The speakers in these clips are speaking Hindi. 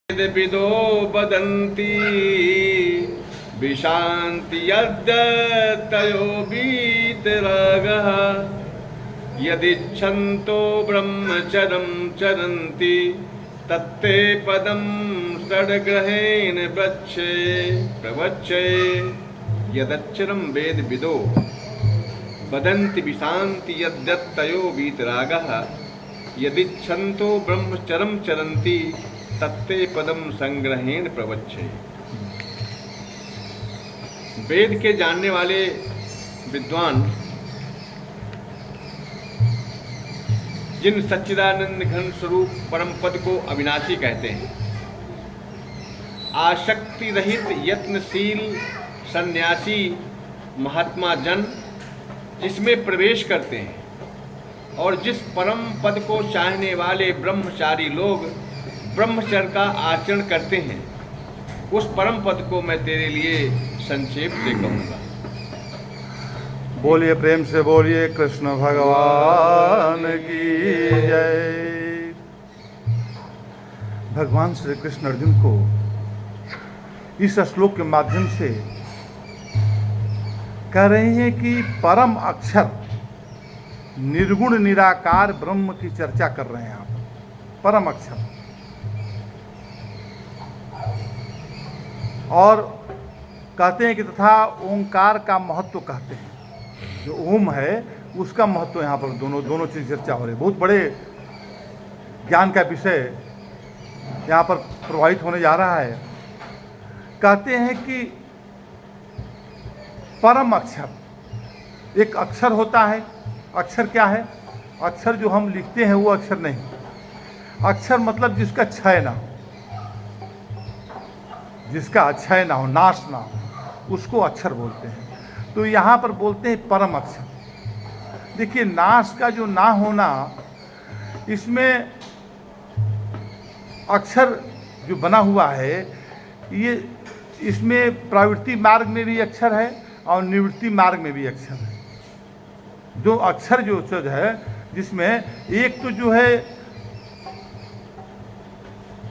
विदो वदन्ति विशान्ति यद्यतयो वीतरागः यदिच्छन्तो ब्रह्मचरं चरन्ति तत्ते पदं षड्ग्रहेण प्रवच्चे यदक्षरं वेद विदो वदन्ति विशान्ति यद्यतयो वीतरागः यदिच्छन्तो ब्रह्मचरं चरन्ति तत्ते पदम संग्रहेण प्रवच्चे। वेद के जानने वाले विद्वान जिन सच्चिदानंद घन स्वरूप परम पद को अविनाशी कहते हैं, आसक्ति रहित यत्नशील सन्यासी महात्मा जन जिसमें प्रवेश करते हैं और जिस परम पद को चाहने वाले ब्रह्मचारी लोग ब्रह्मचर्य का आचरण करते हैं, उस परम पद को मैं तेरे लिए संक्षेप से कहूँगा। बोलिए, प्रेम से बोलिए कृष्ण भगवान की जय। भगवान श्री कृष्ण अर्जुन को इस श्लोक के माध्यम से कह रहे हैं कि परम अक्षर निर्गुण निराकार ब्रह्म की चर्चा कर रहे हैं आप। परम अक्षर और कहते हैं कि तथा ओंकार का महत्व कहते हैं, जो ओम है उसका महत्व यहाँ पर दोनों चीज़ चर्चा हो रही है। बहुत बड़े ज्ञान का विषय यहाँ पर प्रवाहित होने जा रहा है। कहते हैं कि परम अक्षर, एक अक्षर होता है। अक्षर क्या है? अक्षर जो हम लिखते हैं वो अक्षर नहीं। अक्षर मतलब जिसका क्षय ना हो, जिसका क्षय ना हो, नाश ना हो, उसको अक्षर बोलते हैं। तो यहाँ पर बोलते हैं परम अक्षर। देखिए, नाश का जो ना होना, इसमें अक्षर जो बना हुआ है, ये इसमें प्रवृत्ति मार्ग में भी अक्षर है और निवृत्ति मार्ग में भी अक्षर है। जो अक्षर जो चीज है, जिसमें एक तो जो है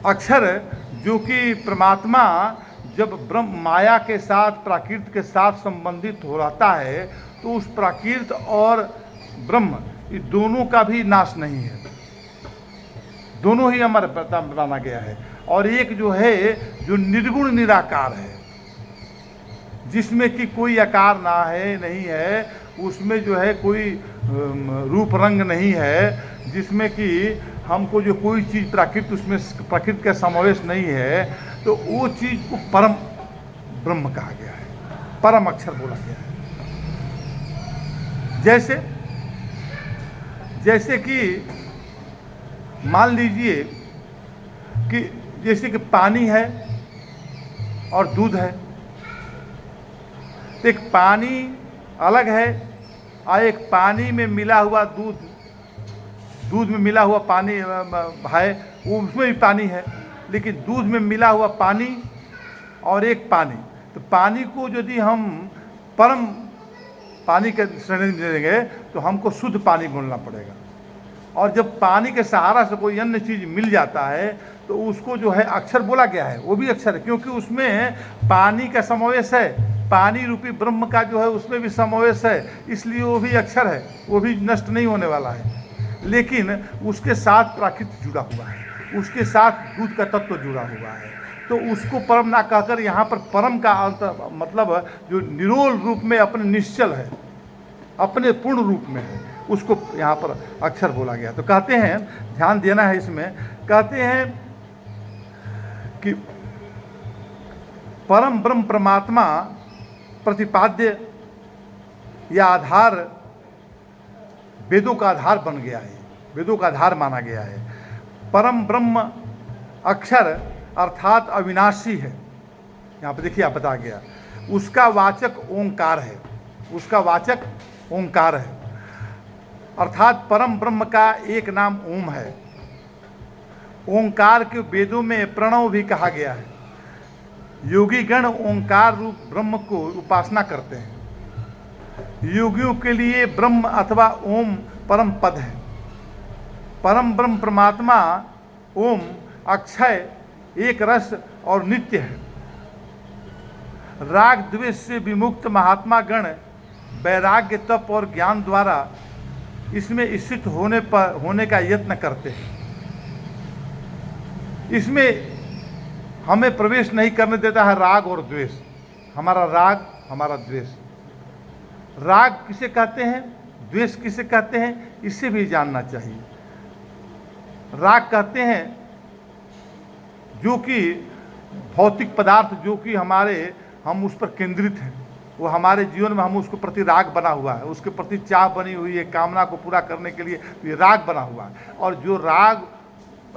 अक्षर जो कि परमात्मा जब ब्रह्म माया के साथ, प्राकृत के साथ संबंधित हो रहता है, तो उस प्राकृत और ब्रह्म ये दोनों का भी नाश नहीं है, दोनों ही अमर माना गया है। और एक जो है जो निर्गुण निराकार है, जिसमें कि कोई आकार ना है, नहीं है, उसमें जो है कोई रूप रंग नहीं है, जिसमें कि हमको जो कोई चीज़ प्राकृत, उसमें प्राकृत का समावेश नहीं है, तो वो चीज़ को परम ब्रह्म कहा गया है, परम अक्षर बोला गया है। जैसे कि मान लीजिए कि जैसे कि पानी है और दूध है, तो एक पानी अलग है और एक पानी में मिला हुआ दूध में मिला हुआ पानी है, वो उसमें भी पानी है, लेकिन दूध में मिला हुआ पानी और एक पानी। तो पानी को यदि हम परम पानी के श्रेणी में देंगे तो हमको शुद्ध पानी बोलना पड़ेगा। और जब पानी के सहारा से कोई अन्य चीज़ मिल जाता है तो उसको जो है अक्षर बोला गया है, वो भी अक्षर है, क्योंकि उसमें पानी का समावेश है, पानी रूपी ब्रह्म का जो है उसमें भी समावेश है, इसलिए वो भी अक्षर है, वो भी नष्ट नहीं होने वाला है। लेकिन उसके साथ प्राकृत जुड़ा हुआ है, उसके साथ दूध का तत्व जुड़ा हुआ है, तो उसको परम ना कहकर यहाँ पर परम का अंत मतलब जो निरोल रूप में अपने निश्चल है, अपने पूर्ण रूप में है, उसको यहाँ पर अक्षर बोला गया। तो कहते हैं, ध्यान देना है इसमें, कहते हैं कि परम ब्रह्म परमात्मा प्रतिपाद्य या आधार वेदों का आधार बन गया है, वेदों का आधार माना गया है। परम ब्रह्म अक्षर अर्थात अविनाशी है। यहाँ पे देखिए, आप बता गया, उसका वाचक ओंकार है, उसका वाचक ओंकार है, अर्थात परम ब्रह्म का एक नाम ओम है। ओंकार के वेदों में प्रणव भी कहा गया है। योगी गण ओंकार रूप ब्रह्म को उपासना करते हैं। योगियों के लिए ब्रह्म अथवा ओम परम पद है। परम ब्रह्म परमात्मा ओम अक्षय एक रस और नित्य है। राग द्वेष से विमुक्त महात्मा गण वैराग्य, तप और ज्ञान द्वारा इसमें स्थित होने का यत्न करते हैं। इसमें हमें प्रवेश नहीं करने देता है राग और द्वेष। हमारा राग, हमारा द्वेष। राग किसे कहते हैं, द्वेष किसे कहते हैं, इससे भी जानना चाहिए। राग कहते हैं जो कि भौतिक पदार्थ, जो कि हम उस पर केंद्रित हैं, वो हमारे जीवन में हम उसके प्रति राग बना हुआ है, उसके प्रति चाह बनी हुई है, कामना को पूरा करने के लिए ये राग बना हुआ है। और जो राग,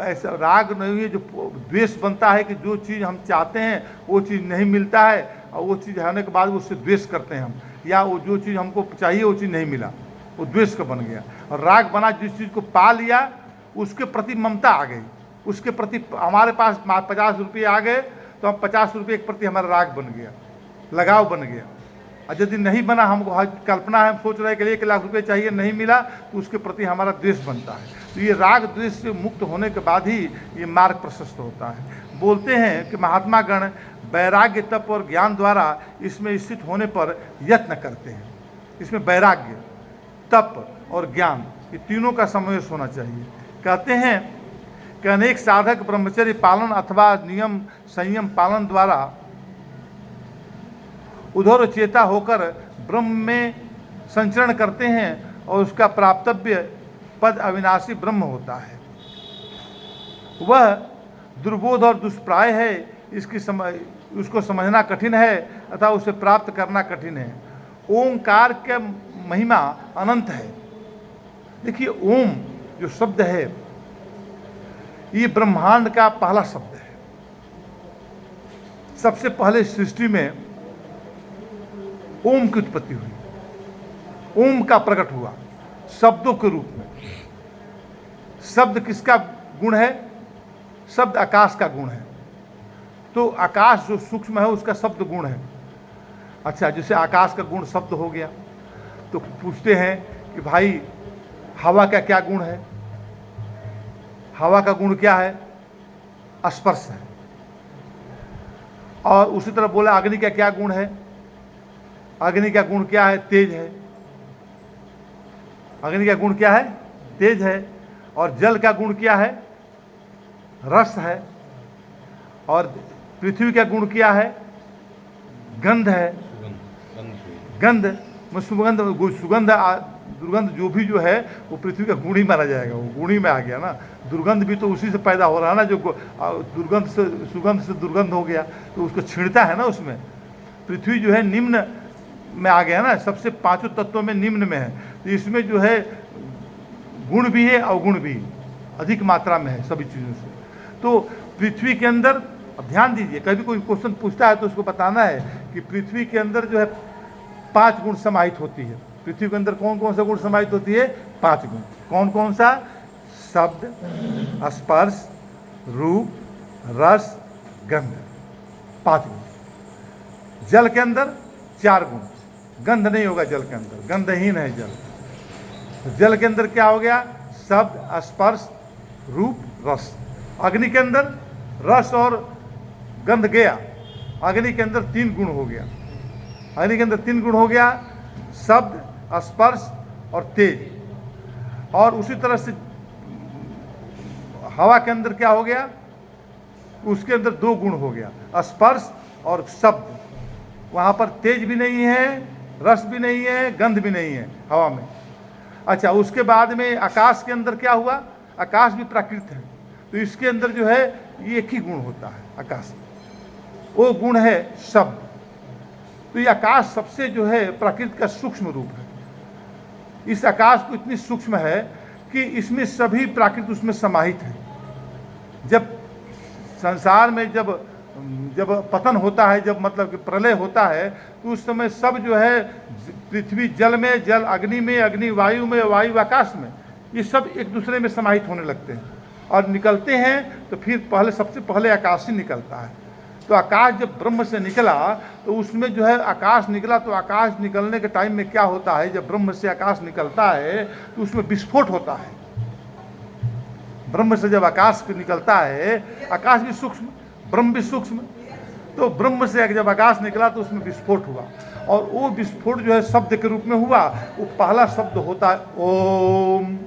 ऐसा राग नहीं है जो द्वेष बनता है कि जो चीज़ हम चाहते हैं वो चीज़ नहीं मिलता है, और वो चीज़ होने के बाद उससे द्वेष करते हैं हम, या वो जो चीज़ हमको चाहिए वो चीज़ नहीं मिला, वो द्वेष का बन गया। और राग बना जिस चीज़ को पा लिया उसके प्रति ममता आ गई, उसके प्रति हमारे पास 50 रुपये आ गए तो हम 50 रुपये के प्रति हमारा राग बन गया, लगाव बन गया। और यदि नहीं बना, हमको कल्पना है, हम सोच रहे हैं कि 1 लाख रुपये चाहिए, नहीं मिला, तो उसके प्रति हमारा द्वेष बनता है। तो ये राग द्वेष से मुक्त होने के बाद ही ये मार्ग प्रशस्त होता है। बोलते हैं कि महात्मा गण वैराग्य, तप और ज्ञान द्वारा इसमें स्थित होने पर यत्न करते हैं। इसमें वैराग्य, तप और ज्ञान, ये तीनों का समावेश होना चाहिए। कहते हैं कि अनेक साधक ब्रह्मचर्य पालन अथवा नियम संयम पालन द्वारा उधर चेता होकर ब्रह्म में संचरण करते हैं और उसका प्राप्तव्य पद अविनाशी ब्रह्म होता है। वह दुर्बोध और दुष्प्राय है, उसको समझना कठिन है अथवा उसे प्राप्त करना कठिन है। ओंकार का महिमा अनंत है। देखिए, ओम जो शब्द है ये ब्रह्मांड का पहला शब्द है। सबसे पहले सृष्टि में ओम की उत्पत्ति हुई, ओम का प्रकट हुआ शब्दों के रूप में। शब्द किसका गुण है? शब्द आकाश का गुण है। तो आकाश जो सूक्ष्म है उसका शब्द गुण है। अच्छा, जैसे आकाश का गुण शब्द हो गया, तो पूछते हैं कि भाई हवा का क्या गुण है? हवा का गुण क्या है? स्पर्श है। और उसी तरह बोला अग्नि का क्या गुण है? अग्नि का गुण क्या है? तेज है। अग्नि का गुण क्या है? तेज है। और जल का गुण क्या है? रस है। और पृथ्वी का गुण क्या है? गंध है। गंध में सुगंध, दुर्गंध जो भी जो है वो पृथ्वी का गुण ही माना जाएगा, वो गुण ही में आ गया ना। दुर्गंध भी तो उसी से पैदा हो रहा है ना, जो दुर्गंध से सुगंध से दुर्गंध हो गया तो उसको छींटता है ना। उसमें पृथ्वी जो है निम्न में आ गया ना, सबसे 5 तत्वों में निम्न में है। तो इसमें जो है गुण भी है, अवगुण भी अधिक मात्रा में है सभी चीज़ों से। तो पृथ्वी के अंदर, अब ध्यान दीजिए, कभी कोई क्वेश्चन पूछता है तो उसको बताना है कि पृथ्वी के अंदर जो है 5 गुण समाहित होती है। पृथ्वी के अंदर कौन कौन सा गुण समाहित होती है? 5 गुण। कौन कौन सा? शब्द, स्पर्श, रूप, रस, गंध, 5 गुण। जल के अंदर 4 गुण। गंध नहीं होगा जल के अंदर, गंधहीन है जल। तो जल के अंदर क्या हो गया? शब्द, स्पर्श, रूप, रस। अग्नि के अंदर रस और गंध गया, अग्नि के अंदर 3 गुण हो गया। अग्नि के अंदर 3 गुण हो गया, शब्द, स्पर्श और तेज। और उसी तरह से हवा के अंदर क्या हो गया? उसके अंदर 2 गुण हो गया, स्पर्श और शब्द। वहाँ पर तेज भी नहीं है, रस भी नहीं है, गंध भी नहीं है हवा में। अच्छा, उसके बाद में आकाश के अंदर क्या हुआ? आकाश भी प्राकृत है, तो इसके अंदर जो है ये एक ही गुण होता है आकाश में, वो गुण है शब्द। तो ये आकाश सबसे जो है प्राकृत का सूक्ष्म रूप है। इस आकाश को इतनी सूक्ष्म है कि इसमें सभी प्राकृत उसमें समाहित है। जब संसार में जब पतन होता है, जब मतलब कि प्रलय होता है, तो उस समय सब जो है पृथ्वी जल में, जल अग्नि में, अग्नि वायु में, वायु आकाश में, ये सब एक दूसरे में समाहित होने लगते हैं और निकलते हैं। तो फिर सबसे पहले आकाश ही निकलता है। तो आकाश जब ब्रह्म से निकला तो उसमें जो है आकाश निकला, तो आकाश निकलने के टाइम में क्या होता है? जब ब्रह्म से आकाश निकलता है तो उसमें विस्फोट होता है। ब्रह्म से जब आकाश निकलता है, आकाश भी सूक्ष्म, ब्रह्म भी सूक्ष्म। तो ब्रह्म से जब आकाश निकला तो उसमें विस्फोट हुआ, और वो विस्फोट जो है शब्द के रूप में हुआ। वो पहला शब्द होता है ओम।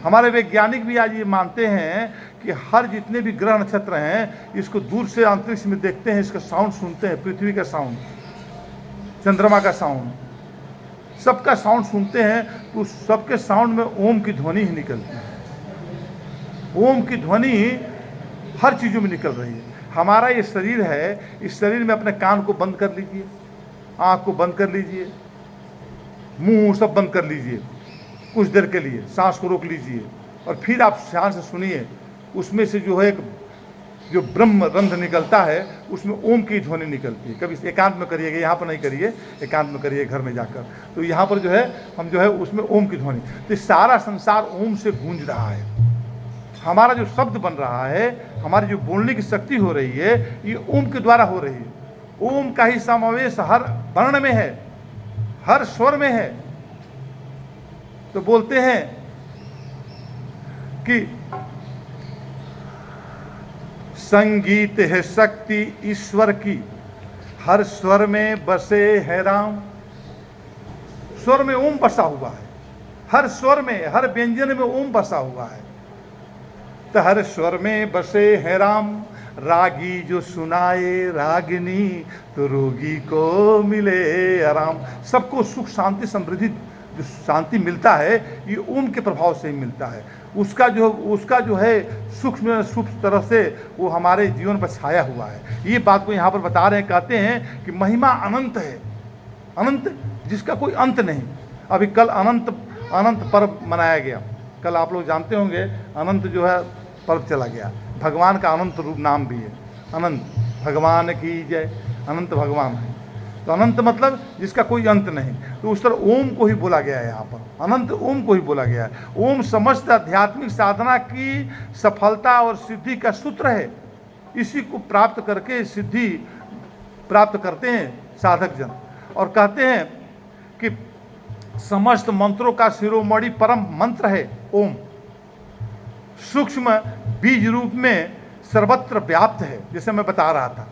हमारे वैज्ञानिक भी आज ये मानते हैं कि हर जितने भी ग्रह नक्षत्र हैं, इसको दूर से अंतरिक्ष में देखते हैं, इसका साउंड सुनते हैं, पृथ्वी का साउंड, चंद्रमा का साउंड, सबका साउंड सुनते हैं, तो सबके साउंड में ओम की ध्वनि ही निकलती है। ओम की ध्वनि हर चीज़ों में निकल रही है। हमारा ये शरीर है, इस शरीर में अपने कान को बंद कर लीजिए, आँख को बंद कर लीजिए, मुंह सब बंद कर लीजिए कुछ देर के लिए, सांस को रोक लीजिए, और फिर आप ध्यान से सुनिए। उसमें से जो है एक जो ब्रह्म रंध्र निकलता है, उसमें ओम की ध्वनि निकलती है। कभी एकांत में करिएगा, यहाँ पर नहीं करिए, एकांत में करिए घर में जाकर। तो यहाँ पर जो है हम जो है उसमें ओम की ध्वनि, तो सारा संसार ओम से गूंज रहा है। हमारा जो शब्द बन रहा है, हमारी जो बोलने की शक्ति हो रही है, ये ओम के द्वारा हो रही है। ओम का ही समावेश हर वर्ण में है, हर स्वर में है। तो बोलते हैं कि संगीत है शक्ति ईश्वर की, हर स्वर में बसे है राम। स्वर में ओम बसा हुआ है, हर स्वर में, हर व्यंजन में ओम बसा हुआ है। तो हर स्वर में बसे है राम, रागी जो सुनाए रागिनी, तो रोगी को मिले आराम। सबको सुख शांति समृद्धि जो शांति मिलता है, ये ओम के प्रभाव से ही मिलता है। उसका जो है सूक्ष्म सूक्ष्म तरह से वो हमारे जीवन पर छाया हुआ है। ये बात को यहाँ पर बता रहे हैं, कहते हैं कि महिमा अनंत है, अनंत जिसका कोई अंत नहीं। अभी कल अनंत पर्व मनाया गया। कल आप लोग जानते होंगे, अनंत जो है पर्व चला गया। भगवान का अनंत रूप नाम भी है, अनंत भगवान की जय। अनंत भगवान है, तो अनंत मतलब जिसका कोई अंत नहीं। तो उस तरह ओम को ही बोला गया है यहाँ पर, अनंत ओम को ही बोला गया है। ओम समस्त आध्यात्मिक साधना की सफलता और सिद्धि का सूत्र है। इसी को प्राप्त करके सिद्धि प्राप्त करते हैं साधक जन, और कहते हैं कि समस्त मंत्रों का शिरोमणि परम मंत्र है ओम। सूक्ष्म बीज रूप में सर्वत्र व्याप्त है। जैसे मैं बता रहा था,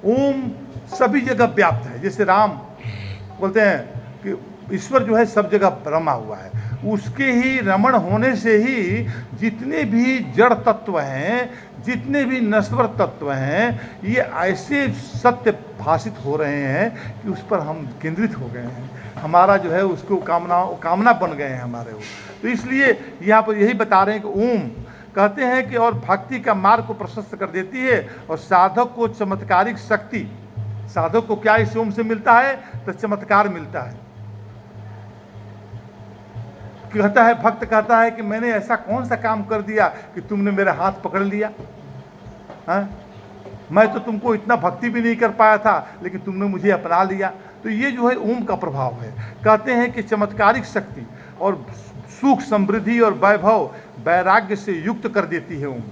ओम सभी जगह व्याप्त है। जैसे राम बोलते हैं कि ईश्वर जो है सब जगह रमा हुआ है। उसके ही रमण होने से ही जितने भी जड़ तत्व हैं, जितने भी नश्वर तत्व हैं, ये ऐसे सत्य भाषित हो रहे हैं कि उस पर हम केंद्रित हो गए हैं। हमारा जो है उसको कामना बन गए हैं हमारे वो। तो इसलिए यहाँ पर यही बता रहे हैं कि ओम कहते हैं कि और भक्ति का मार्ग को प्रशस्त कर देती है, और साधक को चमत्कारिक शक्ति, साधक को क्या इस ओम से मिलता है? तो चमत्कार मिलता है। कहता है, भक्त कहता है कि मैंने ऐसा कौन सा काम कर दिया कि तुमने मेरा हाथ पकड़ लिया? हाँ, मैं तो तुमको इतना भक्ति भी नहीं कर पाया था, लेकिन तुमने मुझे अपना लिया। तो ये जो है ओम का प्रभाव है। कहते हैं कि चमत्कारिक शक्ति और सुख समृद्धि और वैभव वैराग्य से युक्त कर देती है ओम।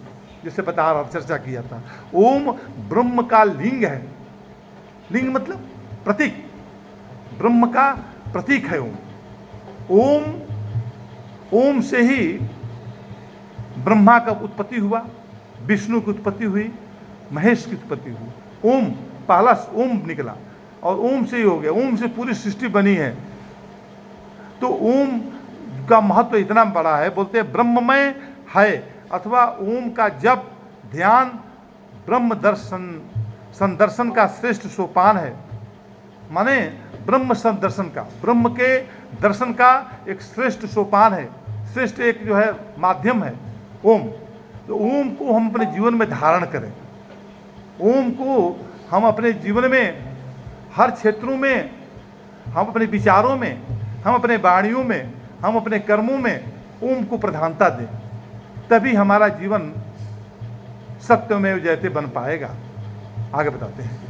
जैसे बता रहा, चर्चा किया था, ओम ब्रह्म का लिंग है। लिंग मतलब प्रतीक, ब्रह्म का प्रतीक है ओम। ओम से ही ब्रह्मा का उत्पत्ति हुआ, विष्णु की उत्पत्ति हुई, महेश की उत्पत्ति हुई। ओम पहला ओम निकला, और ओम से ही हो गया। ओम से पूरी सृष्टि बनी है। तो ओम का महत्व इतना बड़ा है, बोलते हैं ब्रह्ममय है, अथवा ओम का जप ध्यान ब्रह्म दर्शन संदर्शन का श्रेष्ठ सोपान है। माने ब्रह्म संदर्शन का, ब्रह्म के दर्शन का एक श्रेष्ठ सोपान है, श्रेष्ठ एक जो है माध्यम है ओम। तो ओम को हम अपने जीवन में धारण करें। ओम को हम अपने जीवन में हर क्षेत्रों में, हम अपने विचारों में, हम अपने वाणियों में, हम अपने कर्मों में ओम को प्रधानता दें, तभी हमारा जीवन सत्यमेव जयते बन पाएगा। आगे बताते हैं।